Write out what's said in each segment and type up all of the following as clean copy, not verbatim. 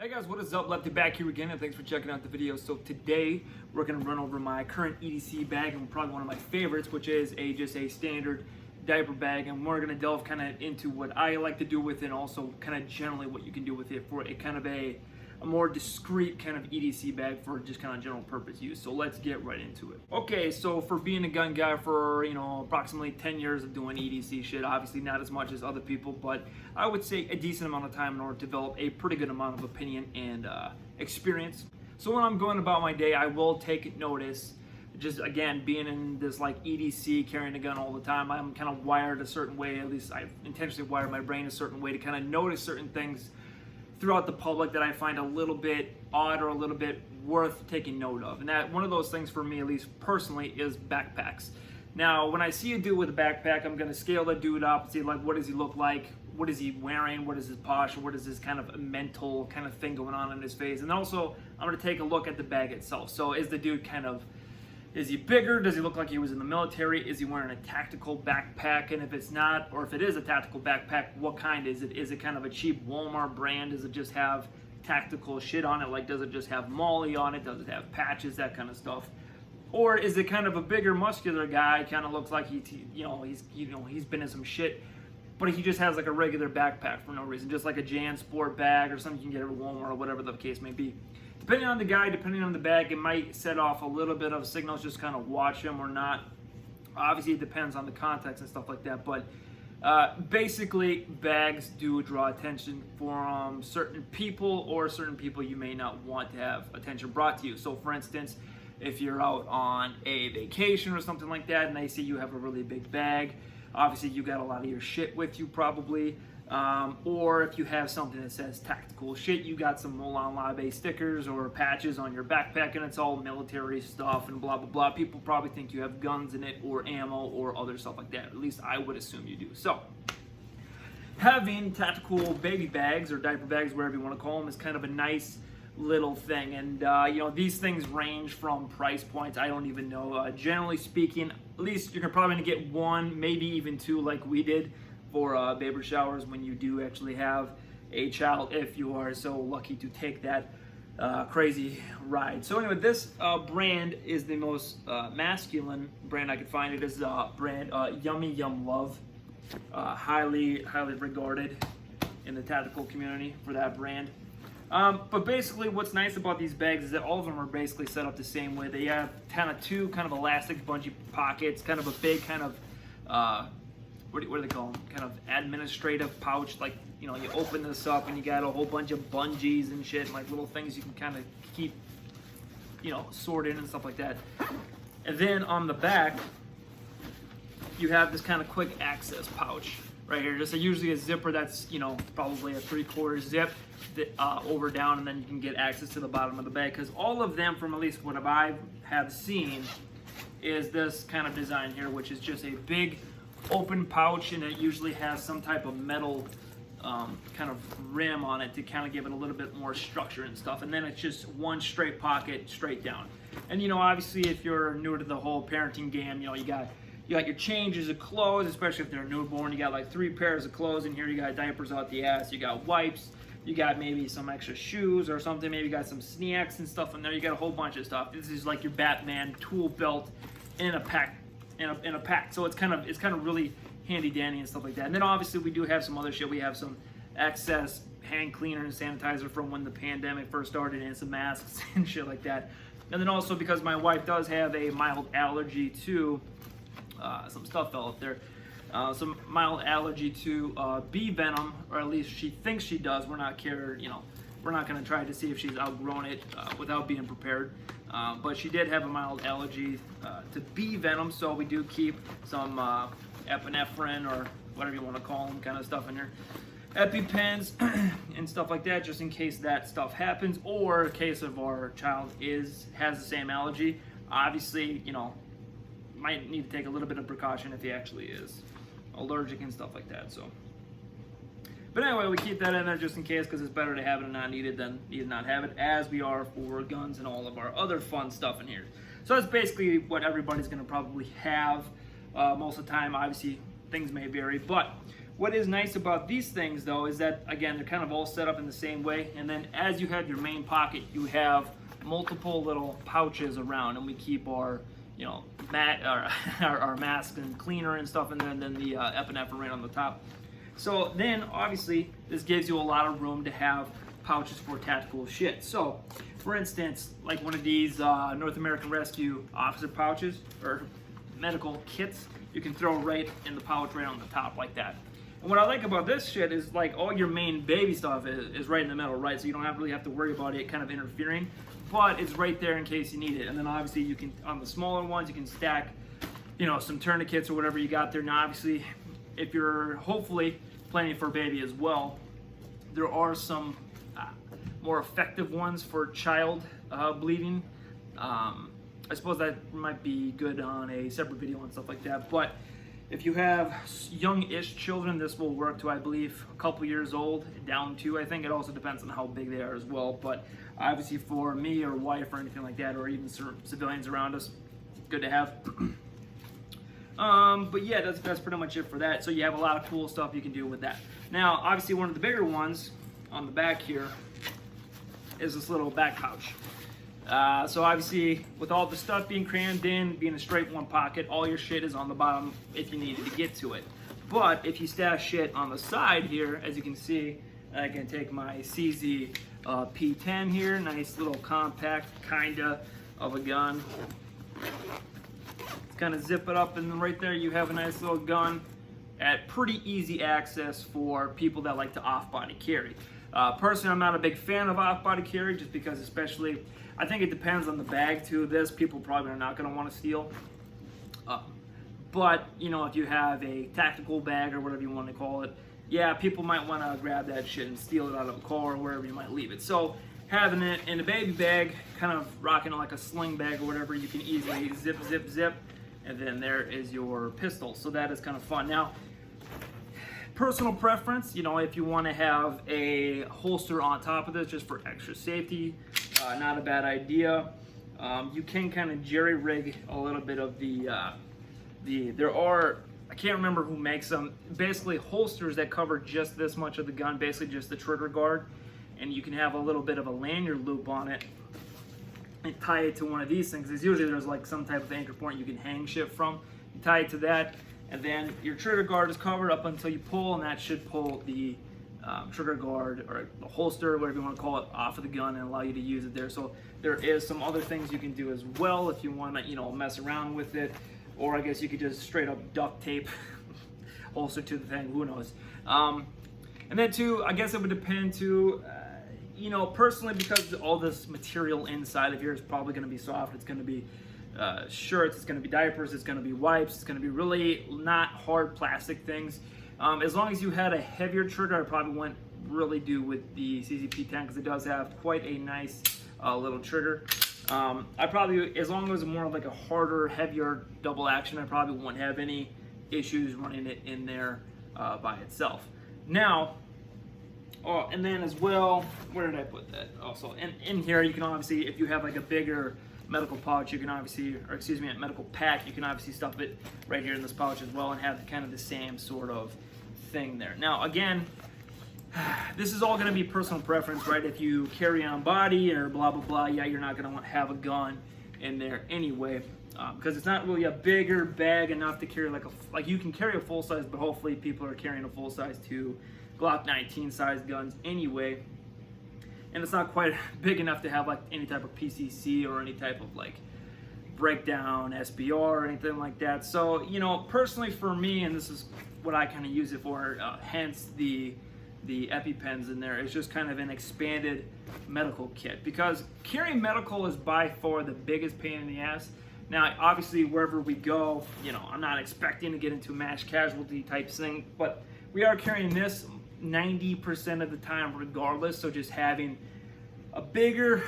Hey guys, what is up? Lefty back here again, and thanks for checking out the video. So today we're going to run over my current EDC bag, and probably one of my favorites, which is just a standard diaper bag. And we're going to delve kind of into what I like to do with it, and also kind of generally what you can do with it for a kind of a more discreet kind of EDC bag for just kind of general purpose use. So let's get right into it. Okay, so for being a gun guy for, approximately 10 years of doing EDC shit, obviously not as much as other people, but I would say a decent amount of time in order to develop a pretty good amount of opinion and experience. So when I'm going about my day, I will take notice. Just again, being in this like EDC, carrying a gun all the time, I'm kind of wired a certain way. At least I've intentionally wired my brain a certain way to kind of notice certain things throughout the public that I find a little bit odd or a little bit worth taking note of. And that one of those things for me, at least personally, is backpacks. Now, when I see a dude with a backpack, I'm gonna scale the dude up and see like, what does he look like? What is he wearing? What is his posture? What is his kind of mental kind of thing going on in his face? And also, I'm gonna take a look at the bag itself. So is the dude is he bigger? Does he look like he was in the military? Is he wearing a tactical backpack? And if it's not, or if it is a tactical backpack, what kind is it? Is it kind of a cheap Walmart brand? Does it just have tactical shit on it? Like, does it just have Molly on it? Does it have patches? That kind of stuff. Or is it kind of a bigger, muscular guy? Kind of looks like he's been in some shit, but he just has like a regular backpack for no reason, just like a JanSport bag or something you can get at Walmart or whatever the case may be. Depending on the guy, depending on the bag, it might set off a little bit of signals, just kind of watch him or not. Obviously, it depends on the context and stuff like that, but basically, bags do draw attention from certain people, or certain people you may not want to have attention brought to you. So, for instance, if you're out on a vacation or something like that, and they see you have a really big bag, obviously you got a lot of your shit with you probably. Or if you have something that says tactical shit, you got some Molon Labe stickers or patches on your backpack and it's all military stuff and blah blah blah. People probably think you have guns in it or ammo or other stuff like that. At least I would assume you do. So having tactical baby bags or diaper bags, wherever you want to call them, is kind of a nice little thing. And these things range from price points, I don't even know. Generally speaking, at least you're probably gonna get one, maybe even two, like we did for baby showers when you do actually have a child, if you are so lucky to take that crazy ride. So anyway, this brand is the most masculine brand I could find. It is brand Yummy Yum Love, highly regarded in the tactical community for that brand. But basically what's nice about these bags is that all of them are basically set up the same way. They have kind of two kind of elastic bungee pockets, kind of a big kind of what do they call them? Kind of administrative pouch. Like, you open this up and you got a whole bunch of bungees and shit, and like little things you can kind of keep, sorted and stuff like that. And then on the back, you have this kind of quick access pouch right here. Just usually a zipper that's, probably a 3/4 zip over down, and then you can get access to the bottom of the bag. Because all of them, from at least what I have seen, is this kind of design here, which is just a big open pouch, and it usually has some type of metal kind of rim on it to kind of give it a little bit more structure and stuff. And then it's just one straight pocket straight down. And obviously if you're new to the whole parenting game, you got your changes of clothes, especially if they're newborn. You got like 3 pairs of clothes in here. You got diapers out the ass. You got wipes. You got maybe some extra shoes or something. Maybe you got some snacks and stuff in there. You got a whole bunch of stuff. This is like your Batman tool belt in a pack. In a pack, so it's kind of really handy dandy and stuff like that. And then obviously we do have some other shit. We have some excess hand cleaner and sanitizer from when the pandemic first started, and some masks and shit like that. And then also, because my wife does have a mild allergy to some stuff fell up there, some mild allergy to bee venom, or at least she thinks she does. We're not we're not going to try to see if she's outgrown it without being prepared. But she did have a mild allergy to bee venom, so we do keep some epinephrine, or whatever you want to call them, kind of stuff in here. EpiPens and stuff like that, just in case that stuff happens, or in case of our child has the same allergy. Obviously, might need to take a little bit of precaution if he actually is allergic and stuff like that. So. But anyway, we keep that in there just in case, because it's better to have it and not need it than need to not have it, as we are for guns and all of our other fun stuff in here. So that's basically what everybody's going to probably have most of the time. Obviously, things may vary, but What is nice about these things though is that, again, they're kind of all set up in the same way, and then as you have your main pocket, you have multiple little pouches around, and we keep our, you know, our mask and cleaner and stuff, and then the epinephrine on the top. So then obviously this gives you a lot of room to have pouches for tactical shit. So for instance, like one of these North American Rescue officer pouches or medical kits, you can throw right in the pouch right on the top like that. And what I like about this shit is like all your main baby stuff is right in the middle, right? So you don't really have to worry about it kind of interfering, but it's right there in case you need it. And then obviously you can, on the smaller ones, you can stack, you know, some tourniquets or whatever you got there. Now obviously, if you're hopefully planning for a baby as well, there are some more effective ones for child bleeding. I suppose that might be good on a separate video and stuff like that, but if you have young-ish children, this will work to, I believe, a couple years old down to, I think it also depends on how big they are as well, but obviously for me or wife or anything like that, or even civilians around us, good to have. But yeah, that's pretty much it for that. So you have a lot of cool stuff you can do with that. Now, obviously one of the bigger ones on the back here is this little back pouch. So obviously, with all the stuff being crammed in, being a straight one pocket, all your shit is on the bottom if you needed to get to it. But if you stash shit on the side here, as you can see, I can take my CZ P10 here, nice little compact kinda of a gun. Kind of zip it up, and right there you have a nice little gun at pretty easy access for people that like to off-body carry. Personally, I'm not a big fan of off-body carry, just because, especially, I think it depends on the bag too. This people probably are not going to want to steal. But you know, if you have a tactical bag or whatever you want to call it, yeah, people might want to grab that shit and steal it out of a car or wherever you might leave it. So having it in a baby bag, kind of rocking it like a sling bag or whatever, you can easily zip, zip, zip, and then there is your pistol. So that is kind of fun. Now, personal preference, you know, if you want to have a holster on top of this just for extra safety, not a bad idea. You can kind of jerry rig a little bit of there are, I can't remember who makes them, basically holsters that cover just this much of the gun, basically just the trigger guard, and you can have a little bit of a lanyard loop on it and tie it to one of these things. Usually there's like some type of anchor point you can hang shit from. You tie it to that, and then your trigger guard is covered up until you pull, and that should pull the trigger guard or the holster, whatever you want to call it, off of the gun and allow you to use it there. So there is some other things you can do as well if you want to, you know, mess around with it, or I guess you could just straight up duct tape holster to the thing. Who knows? And then too, I guess it would depend too. You know, personally, because all this material inside of here is probably going to be soft. It's going to be shirts, it's going to be diapers, it's going to be wipes, it's going to be really not hard plastic things. As long as you had a heavier trigger, I probably wouldn't really do with the CZP-10 because it does have quite a nice little trigger. I probably, as long as it's more of like a harder, heavier double action, I probably wouldn't have any issues running it in there by itself. Now, oh, and then as well, where did I put that? Also, in here, you can obviously, if you have like a bigger medical pouch, you can obviously, or excuse me, a medical pack, you can obviously stuff it right here in this pouch as well and have kind of the same sort of thing there. Now, again, this is all going to be personal preference, right? If you carry on body or blah, blah, blah, yeah, you're not going to want to have a gun in there anyway, because it's not really a bigger bag enough to carry like you can carry a full size, but hopefully people are carrying a full size to Glock 19 size guns anyway, and it's not quite big enough to have like any type of PCC or any type of like breakdown SBR or anything like that. So, you know, personally for me, and this is what I kind of use it for, hence the EpiPens in there, it's just kind of an expanded medical kit, because carrying medical is by far the biggest pain in the ass. Now, obviously, wherever we go, you know, I'm not expecting to get into a mass casualty type thing, but we are carrying this 90% of the time regardless. So just having a bigger,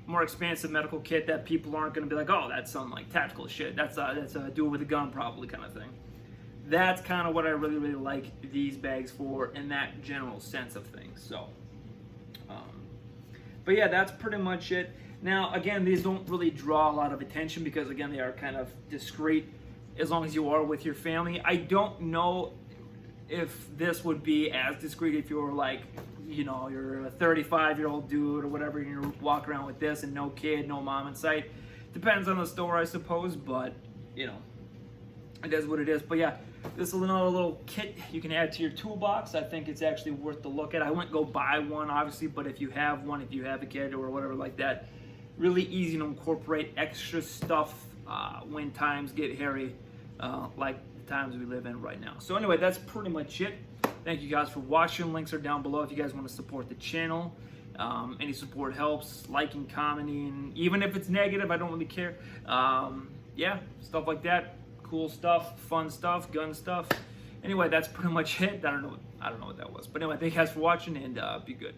more expansive medical kit that people aren't going to be like, oh, that's some like tactical shit, that's a do it with a gun probably kind of thing. That's kind of what I really, really like these bags for in that general sense of things. So, but yeah, that's pretty much it. Now, again, these don't really draw a lot of attention because, again, they are kind of discreet as long as you are with your family. I don't know if this would be as discreet if you were like, you know, you're a 35-year-old dude or whatever, and you're walking around with this and no kid, no mom in sight. Depends on the store, I suppose, but you know, it is what it is. But yeah, this is another little kit you can add to your toolbox. I think it's actually worth the look at. I wouldn't go buy one, obviously, but if you have one, if you have a kid or whatever like that, really easy to incorporate extra stuff when times get hairy, like the times we live in right now. So anyway, that's pretty much it. Thank you guys for watching. Links are down below if you guys want to support the channel. Any support helps. Liking, commenting, even if it's negative, I don't really care. Yeah, stuff like that. Cool stuff, fun stuff, gun stuff. Anyway, that's pretty much it. I don't know what that was. But anyway, thank you guys for watching, and be good.